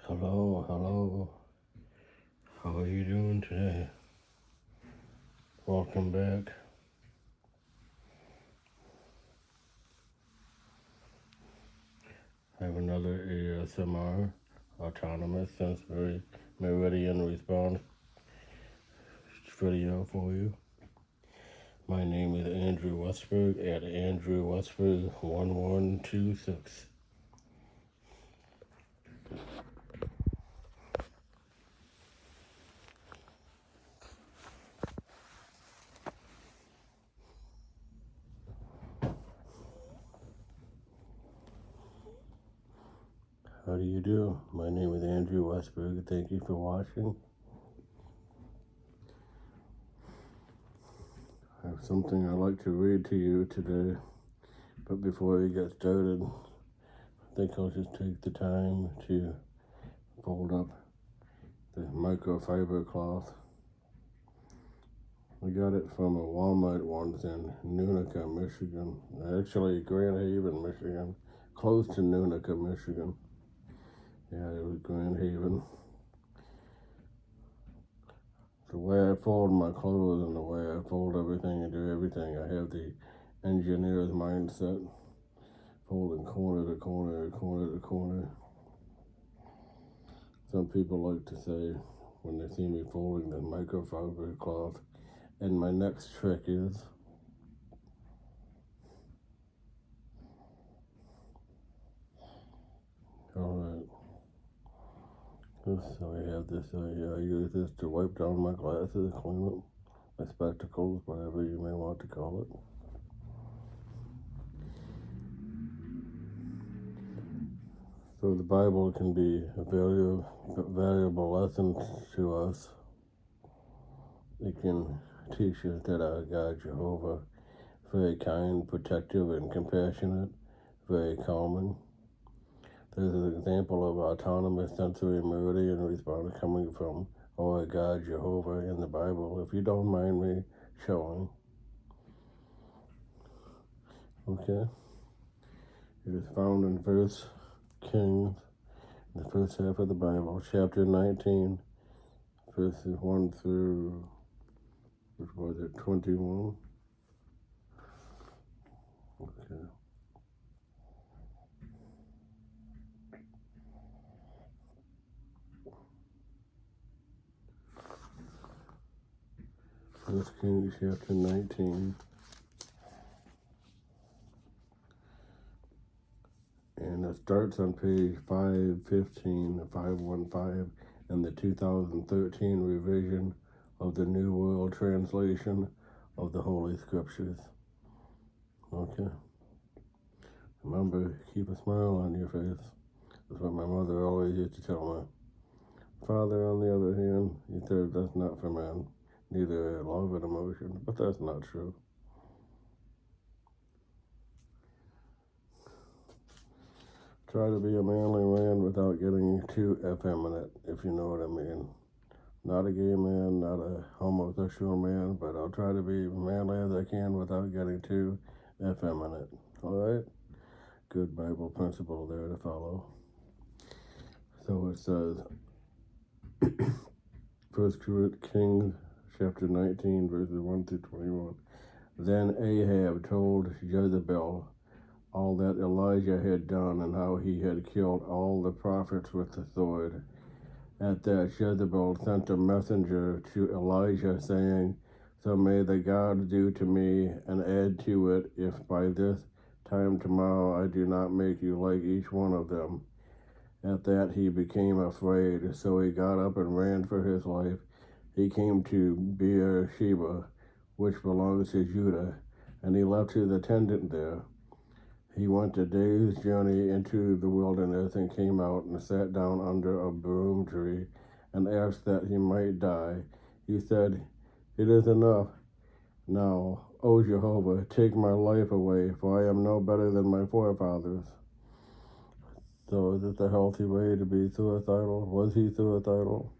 Hello, hello. How are you doing today? Welcome back. I have another ASMR, autonomous sensory meridian response video for you. My name is Andrew Westberg at Andrew Westberg 1126. How do you do? My name is Andrew Westberg. Thank you for watching. I have something I'd like to read to you today, but before we get started, I think I'll just take the time to fold up the microfiber cloth. We got it from a Walmart once in Nunica, Michigan. Actually, Grand Haven, Michigan. Close to Nunica, Michigan. Yeah, it was Grand Haven. The way I fold my clothes and the way I fold everything and do everything, I have the engineer's mindset. Folding corner to corner, corner to corner. Some people like to say, when they see me folding the microfiber cloth, and my next trick is, alright, so I have this, I use this to wipe down my glasses, clean up my spectacles, whatever you may want to call it. So the Bible can be a very valuable lesson to us. It can teach us that our God, Jehovah, very kind, protective, and compassionate, very calming. There's an example of autonomous sensory meridian response coming from our God, Jehovah, in the Bible, if you don't mind me showing. Okay? It is found in 1 Kings, the first half of the Bible, chapter 19, verses 1 through, which was it, 21? Okay. First Kings chapter 19. And it starts on page 515 in the 2013 revision of the New World Translation of the Holy Scriptures. Okay. Remember, keep a smile on your face. That's what my mother always used to tell me. Father, on the other hand, he said that's not for men, neither love and emotion, but that's not true. Try to be a manly man without getting too effeminate, if you know what I mean. Not a gay man, not a homosexual man, but I'll try to be manly as I can without getting too effeminate. All right? Good Bible principle there to follow. So it says, 1 Kings chapter 19, verses 1 through 21. Then Ahab told Jezebel all that Elijah had done and how he had killed all the prophets with the sword. At that, Jezebel sent a messenger to Elijah, saying, So may the gods do to me and add to it, if by this time tomorrow I do not make you like each one of them. At that he became afraid, so he got up and ran for his life. He came to Beersheba, which belongs to Judah, and he left his attendant there. He went a day's journey into the wilderness and came out and sat down under a broom tree and asked that he might die. He said, It is enough. Now, O Jehovah, take my life away, for I am no better than my forefathers. So is this a healthy way to be suicidal? Was he suicidal?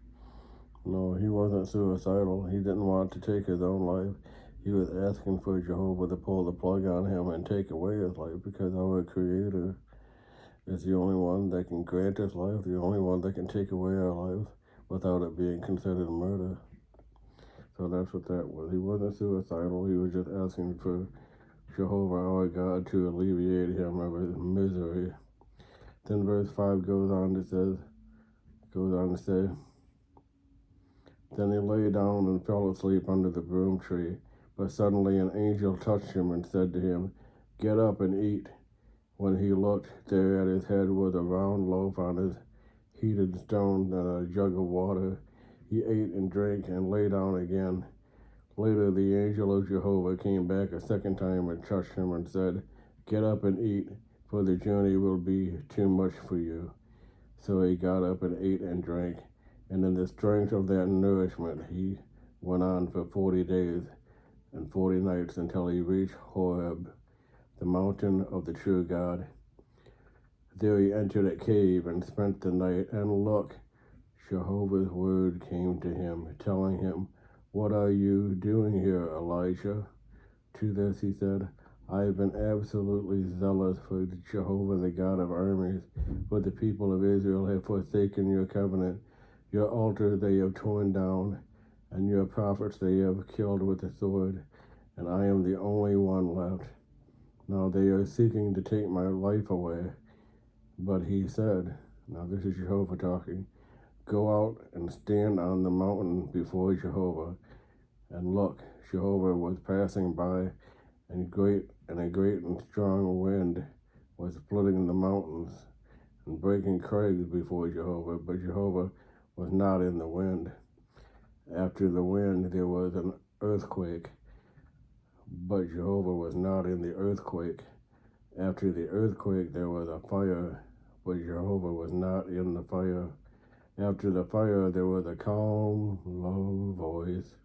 No, he wasn't suicidal. He didn't want to take his own life. He was asking for Jehovah to pull the plug on him and take away his life, because our Creator is the only one that can grant us life, the only one that can take away our lives without it being considered murder. So that's what that was. He wasn't suicidal. He was just asking for Jehovah, our God, to alleviate him of his misery. Then verse 5 goes on to say, then he lay down and fell asleep under the broom tree. But suddenly an angel touched him and said to him, get up and eat. When he looked, there at his head was a round loaf on his heated stone and a jug of water. He ate and drank and lay down again. Later the angel of Jehovah came back a second time and touched him and said, get up and eat, for the journey will be too much for you. So he got up and ate and drank, and in the strength of that nourishment he went on for 40 days and 40 nights until he reached Horeb, the mountain of the true God. There he entered a cave and spent the night, and look, Jehovah's word came to him, telling him, what are you doing here, Elijah? To this he said, I have been absolutely zealous for Jehovah, the God of armies, for the people of Israel have forsaken your covenant. Your altar they have torn down, and your prophets they have killed with the sword, and I am the only one left. Now they are seeking to take my life away. But he said, now this is Jehovah talking, go out and stand on the mountain before Jehovah. And look, Jehovah was passing by, and a great and strong wind was splitting the mountains and breaking crags before Jehovah, but Jehovah was not in the wind. After the wind there was an earthquake, but Jehovah was not in the earthquake. After the earthquake there was a fire, but Jehovah was not in the fire. After the fire there was a calm, low voice.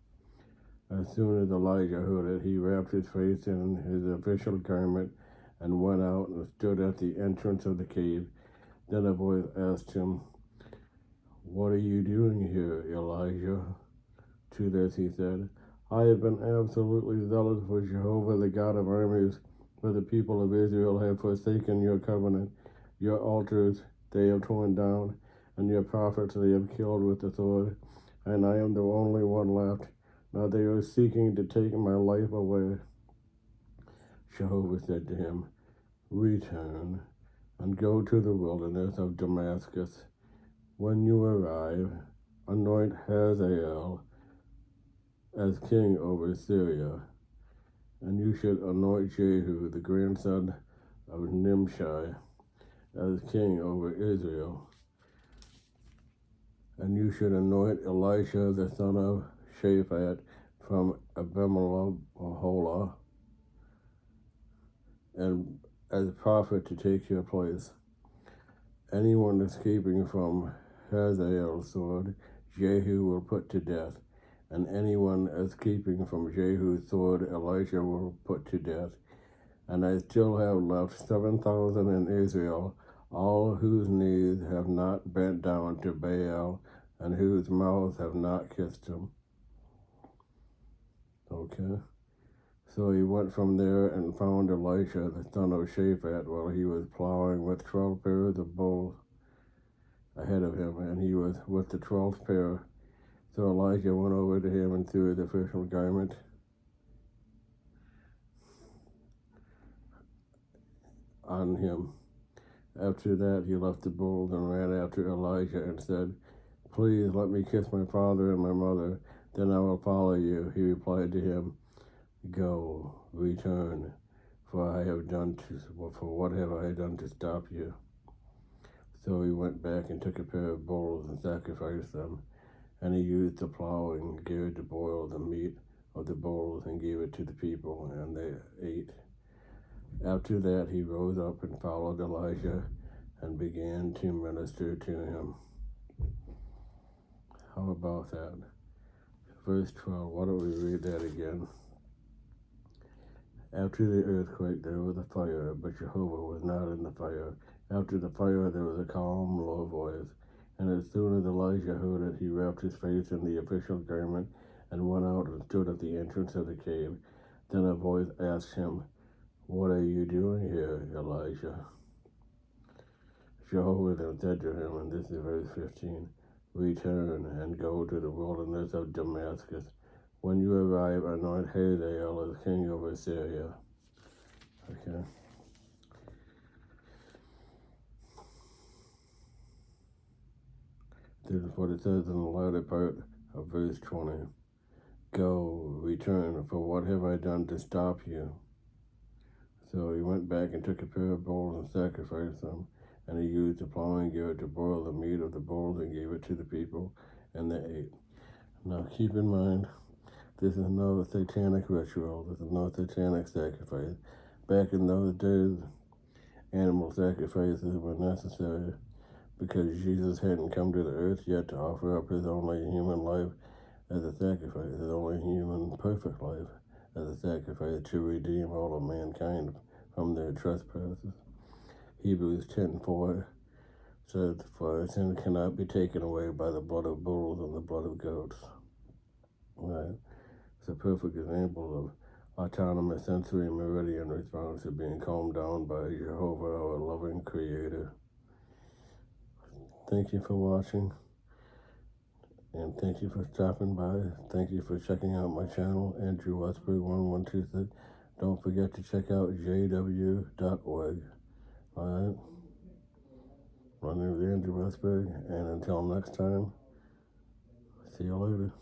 As soon as Elijah heard it, he wrapped his face in his official garment and went out and stood at the entrance of the cave. Then a voice asked him, what are you doing here, Elijah? To this he said, I have been absolutely zealous for Jehovah, the God of armies, for the people of Israel have forsaken your covenant. Your altars they have torn down, and your prophets they have killed with the sword, and I am the only one left. Now they are seeking to take my life away. Jehovah said to him, return and go to the wilderness of Damascus. When you arrive, anoint Hazael as king over Syria, and you should anoint Jehu, the grandson of Nimshi, as king over Israel. And you should anoint Elisha, the son of Shaphat, from Abimelech, and as prophet to take your place. Anyone escaping from Hazael's sword, Jehu will put to death, and anyone escaping from Jehu's sword, Elisha will put to death. And I still have left 7,000 in Israel, all whose knees have not bent down to Baal, and whose mouths have not kissed him. Okay. So he went from there and found Elisha, the son of Shaphat, while he was plowing with 12 pairs of bulls ahead of him, and he was with the 12th pair. So Elijah went over to him and threw his official garment on him. After that, he left the bulls and ran after Elijah and said, please let me kiss my father and my mother, then I will follow you. He replied to him, go, return, for what have I done to stop you? So he went back and took a pair of bulls and sacrificed them, and he used the plowing gear to boil the meat of the bulls and gave it to the people, and they ate. After that he rose up and followed Elijah and began to minister to him. How about that? Verse 12, why don't we read that again? After the earthquake there was a fire, but Jehovah was not in the fire. After the fire there was a calm, low voice. And as soon as Elijah heard it, he wrapped his face in the official garment and went out and stood at the entrance of the cave. Then a voice asked him, what are you doing here, Elijah? Jehovah then said to him, and this is verse 15, return and go to the wilderness of Damascus. When you arrive, anoint Hazael as king of Assyria. Okay. This is what it says in the latter part of verse 20. Go, return, for what have I done to stop you? So he went back and took a pair of bulls and sacrificed them, and he used the plowing gear to boil the meat of the bulls and gave it to the people, and they ate. Now keep in mind, this is no satanic ritual. This is no satanic sacrifice. Back in those days, animal sacrifices were necessary because Jesus hadn't come to the earth yet to offer up his only human life as a sacrifice, his only human perfect life as a sacrifice to redeem all of mankind from their trespasses. Hebrews 10:4 says, for sin cannot be taken away by the blood of bulls and the blood of goats. Right? It's a perfect example of autonomous sensory meridian response to being calmed down by Jehovah, our loving creator. Thank you for watching, and thank you for stopping by. Thank you for checking out my channel, Andrew Westberg 1126. Don't forget to check out jw.org. Alright? My name is Andrew Westberg, and until next time, see you later.